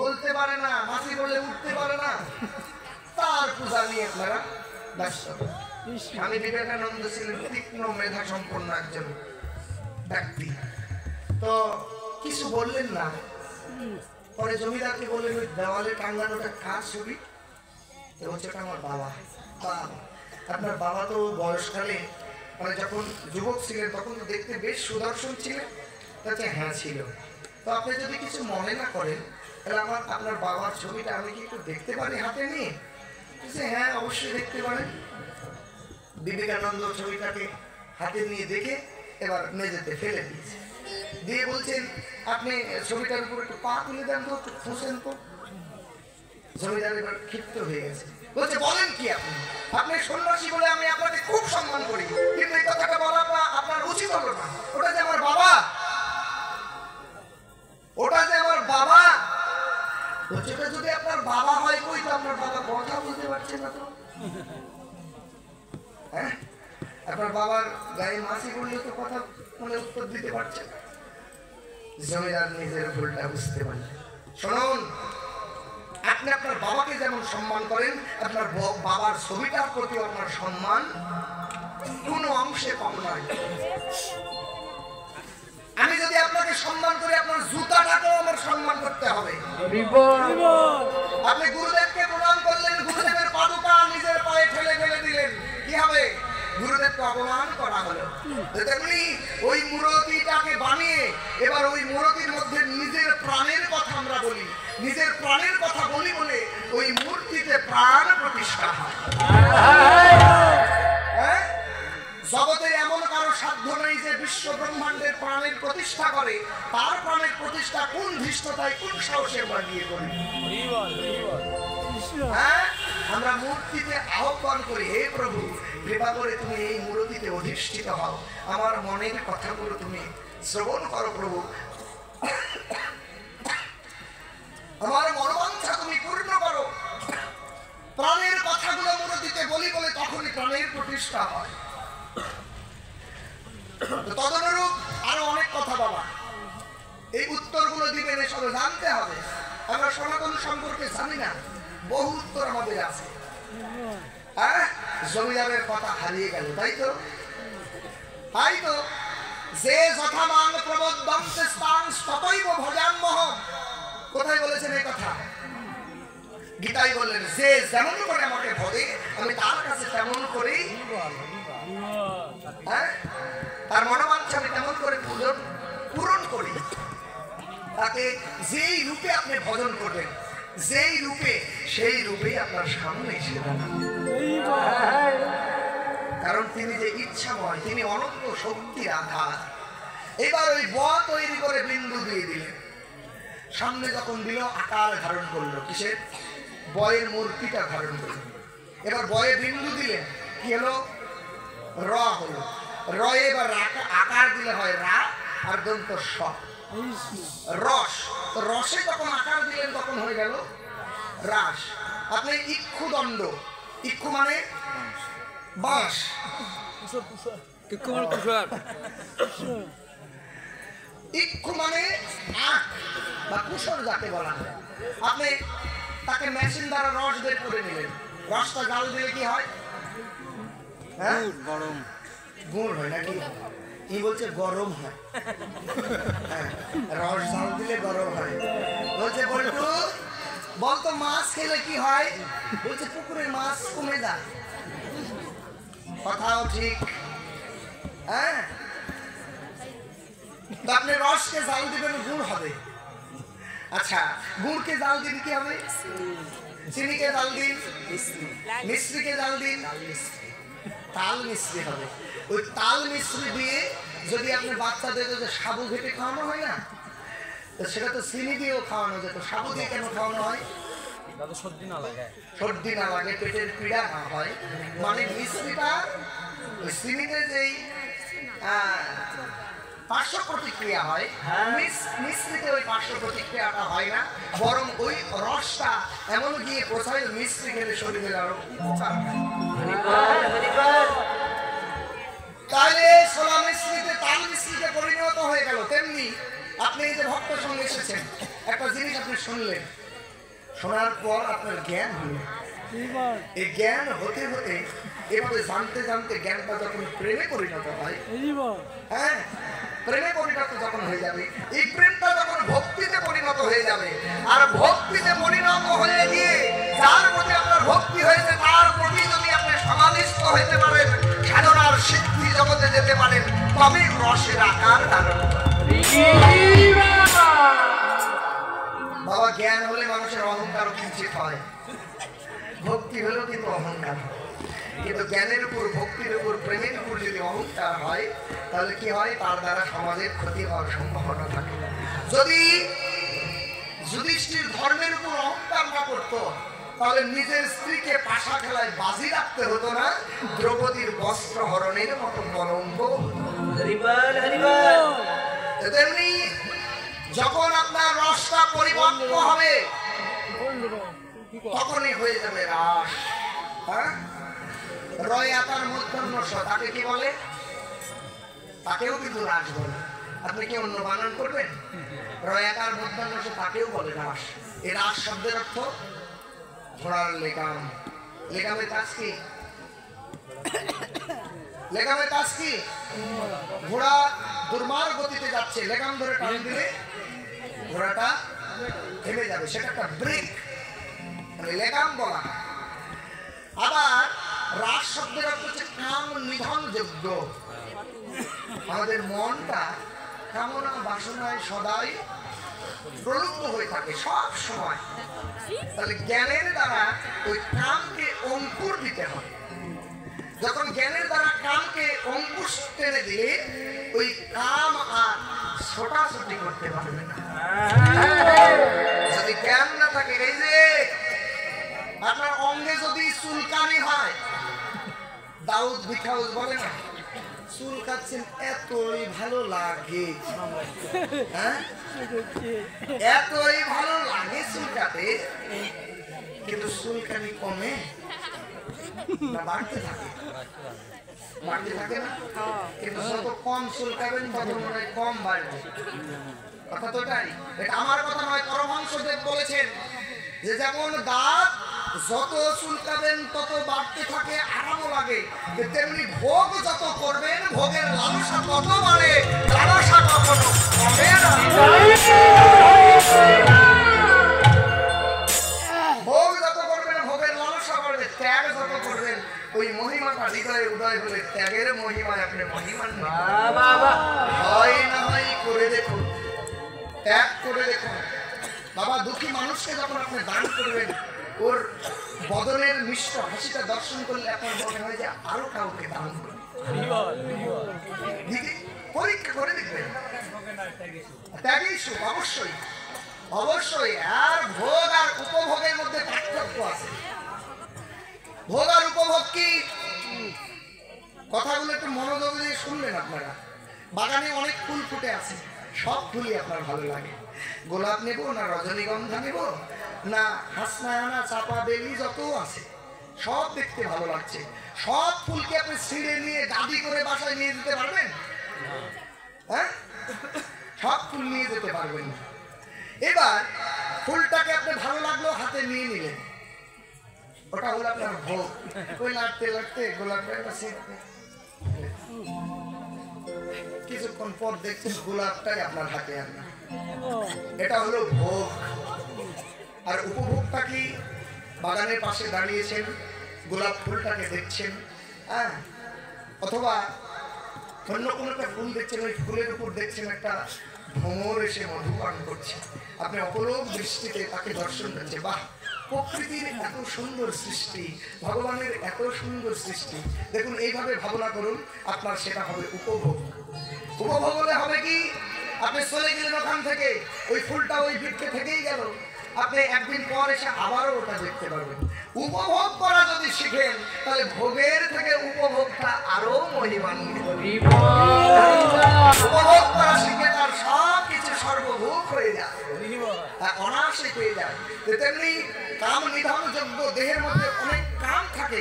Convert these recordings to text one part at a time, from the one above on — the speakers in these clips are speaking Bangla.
বলতে পারে না, মাসি বললে উঠতে পারে না, তার পূজা নিয়ে আপনারা ব্যস্ত। স্বামী বিবেকানন্দ ছিলেন তীক্ষ্ণ মেধা সম্পন্ন একজন ব্যক্তি, তো কিছু বললেন না। পরে জমিদারকে বললেন ওই দেওয়ালে টাঙ্গানোটা কার ছবি? বলছে ওটা আমার বাবা। আপনার বাবা তো বয়সকালে মানে যখন যুবক ছিলেন তখন তো দেখতে বেশ সুদর্শন ছিলেন। হ্যাঁ ছিল। তো আপনি যদি কিছু মনে না করেন তাহলে আপনার বাবার ছবিটা আমি কি একটু দেখতে পারি হাতে নিয়ে? হ্যাঁ অবশ্যই দেখতে পারেন। বিবেকানন্দ ছবিটাকে হাতে নিয়ে দেখে এবার মেঝেতে ফেলে দিয়েছে, দিয়ে বলছেন আপনি ছবিটার উপর একটু পা তুলে দেন তো, একটু খুঁজেন তো। জমিদার এবার ক্ষিপ্ত হয়ে গেছে, বলছে বলেন কি আপনি সন্ন্যাসী বলে আমি আপনাকে খুব সম্মান করি, কিন্তু এই কথাটা বলা আপনার উচিত হলো না। ওটা যে আমার বাবা, ওটা যে আমার বাবা। বলছে ওটা যদি আপনার বাবা হয়, কই তো আপনার বাবা কথা বলতে পারছে না তো। হ্যাঁ, আপনার বাবার গায়ে মাসি বললে তো কথা মানে উত্তর দিতে পারছে না। জমিদার নিজের ভুলটা বুঝতে পারলেন। শুনুন, আপনি আপনার বাবাকে যেমন সম্মান করেন, আপনার বাবার ছবিটার প্রতি আপনার সম্মান কোনো অংশে কম নয়। আমি যদি আপনাকে সম্মান করি, আপনার জুতাটাকেও আমার সম্মান করতে হবে। আপনি গুরুদেবকে প্রণাম করলেন, গুরুদেবের পাদুকা নিজের পায়ে ঠেলে ফেলে দিলেন, কি হবে? গুরুদেবকে অপমান করা হলো। তেমনি ওই মূর্তিটাকে বানিয়ে এবার ওই মূর্তির মধ্যে নিজের প্রাণের কথা আমরা বলি, নিজের প্রাণের কথা বলি বলে ওই মূর্তিতে প্রাণ প্রতিষ্ঠা হয়। জগতের এমন কারো সাধ্য নেই যে বিশ্ব ব্রহ্মাণ্ডের প্রাণের প্রতিষ্ঠা করে। তার প্রাণের প্রতিষ্ঠা কোন ধৃষ্টতায়, কোন সাহসে বানিয়ে করি। আমরা মূর্তিতে আহ্বান করি, হে প্রভু কৃপা করে তুমি এই মূর্তিতে অধিষ্ঠিত হও, আমার মনের কথাগুলো তুমি শ্রবণ করো প্রভু, আমার মনোবাঞ্ছা তুমি পূর্ণ করো। প্রাণের কথাগুলো মূর্তিতে বলি বলে তখনই প্রাণের প্রতিষ্ঠা হয়। তদনুরূপ আরো অনেক কথা বাবা, এই উত্তরগুলো দিবেন, এসব জানতে হবে। আমরা সনাতন সম্পর্কে জানি না, বহু উত্তর আমাদের আছে। জমিদারের কথা হারিয়ে গেল, তাই তো? তাই তো, যে যথামান প্রবদ্ধং স্থান ততৈব ভজাম্যহম। কোথায় বলেছেন এই কথা? গীতায় বললেন, যে যেমন করে আমাকে ভজে আমি তার কাছে তেমন করেই, তার মনোবাঞ্ছা আমি তেমন করে পূরণ করি। তাকে যেই রূপে আপনি ভজন করবেন, যেই রূপে, সেই রূপেই আপনার সামনে এসে দাঁড়ান। কারণ তিনি যে ইচ্ছাময়, তিনি অনন্ত শক্তির আধার। এবার ওই ব তৈরি করে বিন্দু দিয়ে দিলেন, সামনে যখন দিল আকার ধারণ করলো, কিসের? বয়ের মূর্তিটা ধারণ করলো। এবার বয়ে বিন্দু দিলেন, কি হলো? র হলো। রয়ে এবার আকার দিলে হয় রা, আর দন্ত স, রস। তো রসে যখন আকার দিলেন তখন হয়ে গেল রাস। আপনি ইক্ষু দণ্ড, ইক্ষু মানে বাঁশ, ইক্ষু মানে আখ বা কুশর যাকে বলা হয়। আপনি তাকে মেশিন দ্বারা রস বের করে নিলেন, রসটা জাল দিলে কি হয়? হ্যাঁ, গরম গুড় হয় নাকি? কি বলছে? গরম হয়। রস জাল দিলে গরম হয়। বলছে বল্টু বলতো মাছ খেলে কি হয়? বলছে পুকুরের মাছ কমে যায়। কথাও ঠিক। হ্যাঁ, আপনি রসকে জাল দিবেন, গুড় হবে। আচ্ছা, গুড়কে জাল দিন কি হবে? চিনিকে জাল দিন, মিশ্রিকে জাল দিন, তাল মিশ্রি হবে। ওই তাল মিশ্রি দিয়ে যদি আপনি বাচ্চাদের যে সাবু ঘেটে খাওয়ানো হয় না, তো সেটা তো চিনি দিয়েও খাওয়ানো যেত। সাবু দিয়ে কেন খাওয়ানো হয়? সর্দি না লাগে, পেটের পীড়া না হয়। মানে মিশ্রিটা ওই চিনিতে যেই পার্শ্ব প্রতিক্রিয়া হয়, মিশ্রিতে ওই পার্শ্ব প্রতিক্রিয়াটা হয় না, বরং ওই রসটা এমন গিয়ে পৌঁছায় মিশ্রি খেলে শরীরের আরো উপকার হয়। তাহলে ছোলা মিশ্রিতে তাল মিশ্রিতে পরিণত হয়ে গেল। তেমনি আপনি এই যে ভক্ত সঙ্গে এসেছেন, একটা জিনিস আপনি শুনলেন, শোনার পর আপনার জ্ঞান হলো। এই জ্ঞান হতে হতে এভাবে জানতে জানতে জ্ঞানটা যখন প্রেমে পরিণত হয়, হ্যাঁ প্রেমে পরিণত যখন হয়ে যাবে, এই প্রেমটা যখন ভক্তিতে পরিণত হয়ে যাবে, আর ভক্তিতে পরিণত হয়ে গিয়ে যার প্রতি আপনার ভক্তি হয়েছে তার প্রতি যদি আপনি সমাধিস্থ হইতে পারেন, সাধনার সিদ্ধি জগতে যেতে পারেন, তবে রসের আকার ধারণ করে। বাবা জ্ঞান হলে মানুষের অহংকার কিঞ্চিত হয়, ভক্তি হলেও কিন্তু অহংকার হয়। কিন্তু জ্ঞানের উপর, ভক্তির উপর, প্রেমের উপর যদি অহংকার হয়, তাহলে কি হয়? তার দ্বারা সমাজের ক্ষতি হওয়ার সম্ভাবনা থাকে। যদি যুধিষ্ঠির ধর্মের উপর অহংকার না করতো, তাহলে নিজের স্ত্রীকে পাশা খেলায় বাজি রাখতে হতো না, দ্রৌপদীর বস্ত্র হরণের মতো কলঙ্ক। তেমনি যখন আপনার রসটা পরিপক্ক হবে, তখনই হয়ে যাবে রাস। হ্যাঁ, রয় আকার মূর্ধন্য স, তাকে কি বলে? তাকেও কিন্তু রাস বলে। আপনি কি অন্য বানান করবেন? রয় আকার মূর্ধন্য স, তাকেও বলে রাস। এই রাস শব্দের অর্থ ঘোড়ার লেগাম। লেগামের কাজ কি? লেগামের কাজ কি? ঘোড়া দুর্মার গতিতে যাচ্ছে, লেগাম ধরে টান দিলে ঘোড়াটা থেমে যাবে, সেটা একটা ব্রেক, লেগাম বলা। আবার রাস শব্দের অর্থ হচ্ছে কাম নিধন যোগ্য। আমাদের মনটা কামনা বাসনায় সদাই প্রলুব্ধ হয়ে থাকে সব সময়। তাহলে জ্ঞানের দ্বারা ওই কামকে অঙ্কুর দিতে হয়। যখন জ্ঞানের দ্বারা কামকে অঙ্কুশ টেনে দিলে ওই কাম আর ছোটাছুটি করতে পারবে না। যদি জ্ঞান না থাকে, এই যে আপনার অঙ্গে যদি চুলকানি হয়, দাউদ ভিখাউজ বলে না, চুল কাটছেন এতই ভালো লাগে, হ্যাঁ এতই ভালো লাগে চুল কাটে, কিন্তু চুলকানি কমে না বাড়তে থাকে? বাড়তে থাকে না? কিন্তু যত কম চুলকাবেন তত মনে হয় কম বাড়বে। কথা তো এটাই। এটা আমার কথা নয়, পরমহংসদেব বলেছেন যে যেমন দাঁত যত চুলকাবেন তত বাড়তে থাকে, আরামও লাগে, তেমনি ভোগ যত করবেন ভোগের লালসা তত বাড়ে, লালসা কখনো কমে না। ভোগ যত করবেন ভোগের লালসা বাড়বে, ত্যাগ যত করবেন ওই মহিমাটা হৃদয়ে উদয় হলে ত্যাগের মহিমায় আপনি মহিমান হয় না হয় করে দেখুন, ত্যাগ করে দেখুন। বাবা দুঃখী মানুষকে যখন আপনি দান করবেন, ওর বদনের মিষ্ট হাসিটা দর্শন করলে আপনার মনে হয় যে আরো কাউকে দান করুন। পরীক্ষা করে দেখবেন, ত্যাগই সুখ। অবশ্যই অবশ্যই। আর ভোগ আর উপভোগের মধ্যে পার্থক্য আছে। ভোগ আর উপভোগ কি? কথাগুলো একটু মনোযোগ দিয়ে শুনবেন আপনারা। বাগানে অনেক ফুল ফুটে আছে, সব ফুলই আপনার ভালো লাগে। গোলাপ নেব না রজনীগন্ধা নেব না হাসনায়না চাপা বেলি যত আছে সব দেখতে ভালো লাগছে। সব ফুলকে আপনি ছিঁড়ে নিয়ে গাদি করে বাসায় নিয়ে যেতে পারবেন? হ্যাঁ, সব ফুল নিয়ে যেতে পারবেন না। এবার ফুলটাকে আপনি ভালো লাগলো, হাতে নিয়ে নিলেন, ওটা হলো আপনার ভোগ। ওই লাড়তে লাড়তে গোলাপটা কিছুক্ষণ পর দেখছেন গোলাপটাই আপনার হাতে আর না, এটা হলো ভোগ। আর উপভোগটা কি? বাগানের পাশে দাঁড়িয়েছেন, গোলাপ ফুলটাকে দেখছেন, হ্যাঁ, অথবা অন্য কোনো একটা ফুল দেখছেন, ওই ফুলের উপর দেখছেন একটা ভ্রমর এসে মধু পান করছে, আপনি অপলোক দৃষ্টিতে তাকে দর্শন করছে। বাহ, প্রকৃতির এত সুন্দর সৃষ্টি, ভগবানের এত সুন্দর সৃষ্টি। দেখুন, এইভাবে ভাবনা করুন, আপনার সেটা হবে উপভোগ। উপভোগ হলে হবে কি? আপনি চলে গেলেন ওখান থেকে, ওই ফুলটা ওই বৃক্ষে থেকেই গেল, আপনি একদিন পর এসে আবারও ওটা দেখতে পারবেন। উপভোগ করা যদি শিখেন, তাহলে ভোগের থেকে উপভোগটা আরো মহিমান্বিত। উপভোগ করা শিখে তার সব কিছু সর্বভোগ হয়ে যায়, অনায়াসে পেয়ে যায়। তেমনি কাম নিধন যোগ্য, দেহের মধ্যে অনেক কাম থাকে,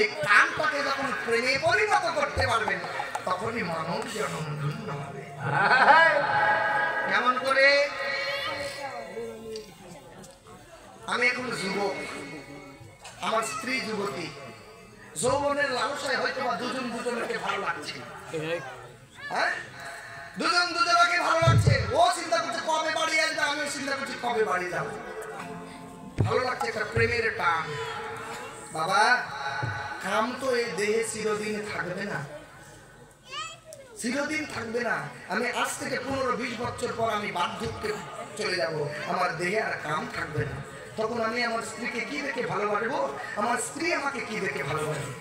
এই কামটাকে যখন প্রেমে পরিণত করতে পারবেন, তখনই মানব জন্ম ধন্য হবে। কেমন করে? আমি এখন যুবক, আমার স্ত্রী যুবতী, যৌবনের লালসায় হয়তো বা দুজন দুজনকে ভালো লাগছে, হ্যাঁ দুজন দুজনকে ভালো লাগছে। ও চিন্তা করছে কবে বাড়ি আসবে, আমিও চিন্তা করছি কবে বাড়ি যাবো। ভালো লাগছে, একটা প্রেমের টান। বাবা কাম তো এই দেহে চিরদিন থাকবে না, চিরদিন থাকবে না। আমি আজ থেকে 15-20 বছর পর আমি বার্ধক্যে চলে যাব, আমার দেহে আর কাম থাকবে না। তখন আমি আমার স্ত্রীকে কি দেখে ভালোবাসবো, আমার স্ত্রী আমাকে কি দেখে ভালোবাসবে।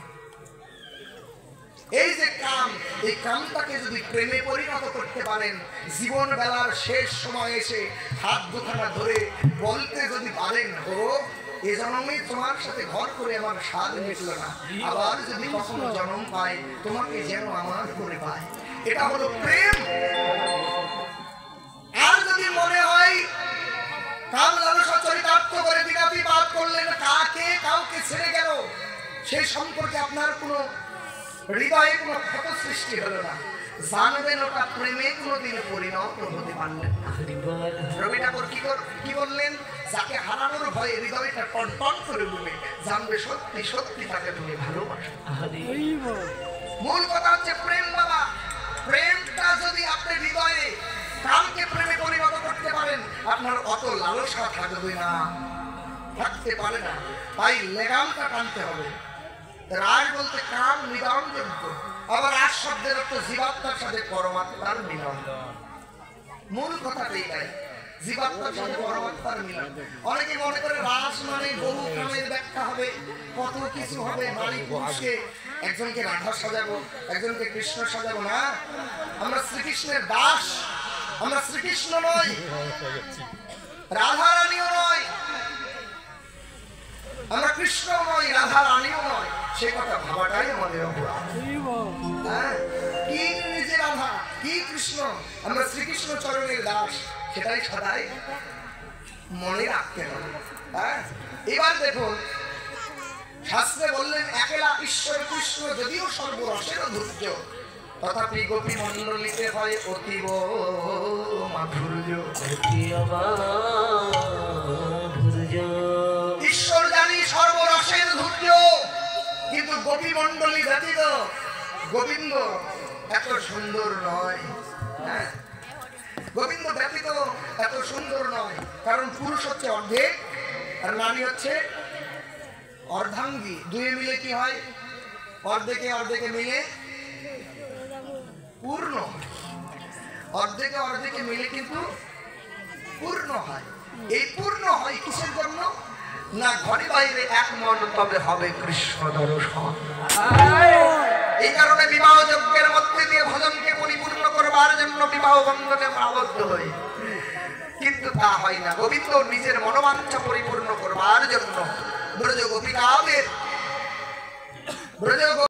এই যে কাম, এই কামটাকে যদি প্রেমে পরিণত করতে পারেন, জীবন বেলার শেষ সময় এসে হাত দুখানা ধরে বলতে যদি পারেন, ও এ জন্মে তোমার সাথে ঘর করে আমার স্বাদ মিটল না, আবার যদি কখনো জন্ম পাই তোমাকে যেন আমার করে পায়, এটা হলো প্রেম। আর যদি মনে হয় কাম লালসা চরিতার্থ করে দিনাতিপাত করলেন, কাকে কাউকে ছেড়ে গেল, সেই সম্পর্কে আপনার কোনো হৃদয়ে কোনো ক্ষত সৃষ্টি হলো না, জানবেন ওটা প্রেমে কোনোদিন পরিণত হতে পারলেন না। রবি ঠাকুর কি বললেন, যাকে হারানোর ভয়ে হৃদয়টা টনটন করে উঠবে, জানবে সত্যি সত্যি তাকে তুমি ভালোবাসো। মূল কথা হচ্ছে প্রেম। বাবা প্রেমটা যদি আপনি হৃদয়ে কামকে প্রেমে পরিণত করতে পারেন, আপনার অত লালসা থাকবে না, থাকতে পারে না। তাই লেগামটা টানতে হবে। রাগ বলতে কাম নিদান যোগ্য, আবার রাগ শব্দের অর্থ জীবাত্মার সাথে পরমাত্মার মিলন। মূল কথাটাই তাই, জীবাত্মার সাথে পরমাত্মার মিলন। অনেকে মনে করে রাস মানে বহু কামের ব্যাখ্যা হবে, কত কিছু হবে, নারী পুরুষকে একজনকে রাধা সাজাবো, একজনকে কৃষ্ণ সাজাবো। না, আমরা শ্রীকৃষ্ণের দাস, আমরা শ্রীকৃষ্ণ নয়, রাধা রানীও নয়, আমরা কৃষ্ণ নয়, রাধা রানীও নয়। সে কথা ভাবাটাই আমাদের অপরাধ। কি নিজে রাধা, কি কৃষ্ণ, আমরা শ্রীকৃষ্ণ চরণের দাস, সেটাই সদাই মনে রাখতে হবে। এবার দেখুন, শাস্ত্রে বললেন একলা ঈশ্বর কৃষ্ণ যদিও সর্বরসের ধৈর্য, তথাপি গোপী মণ্ডলীতে হয় অতীব মাধুর্য। ঈশ্বর জানি সর্বরসের ধৈর্য, কিন্তু গোপী মণ্ডলী ব্যতীত গোবিন্দ এত সুন্দর নয়। গোবিন্দ ব্যতীত এত সুন্দর নয়, কারণ পুরুষ হচ্ছে অর্ধেক আর নারী হচ্ছে অর্ধাঙ্গী। দুয়ে মিলে কি হয়, অর্ধেকে অর্ধেকে মিলে পূর্ণ, অর্ধেকে অর্ধেকে মিলে কিন্তু পূর্ণ হয়। এই পূর্ণ হয় কিসের জন্য না, ঘরে বাইরে এক মন তবে হবে কৃষ্ণ দর্শন। এই কারণে বিবাহ যজ্ঞের মধ্যে দিয়ে ভজনকে পরিপূর্ণ করবার জন্য বিবাহ বন্ধনে আবদ্ধ হই, কিন্তু তা হয় না। গোবিন্দ নিজের মনোবাঞ্ছা পরিপূর্ণ করবার জন্য ব্রজ গোপিকাদের ব্রজ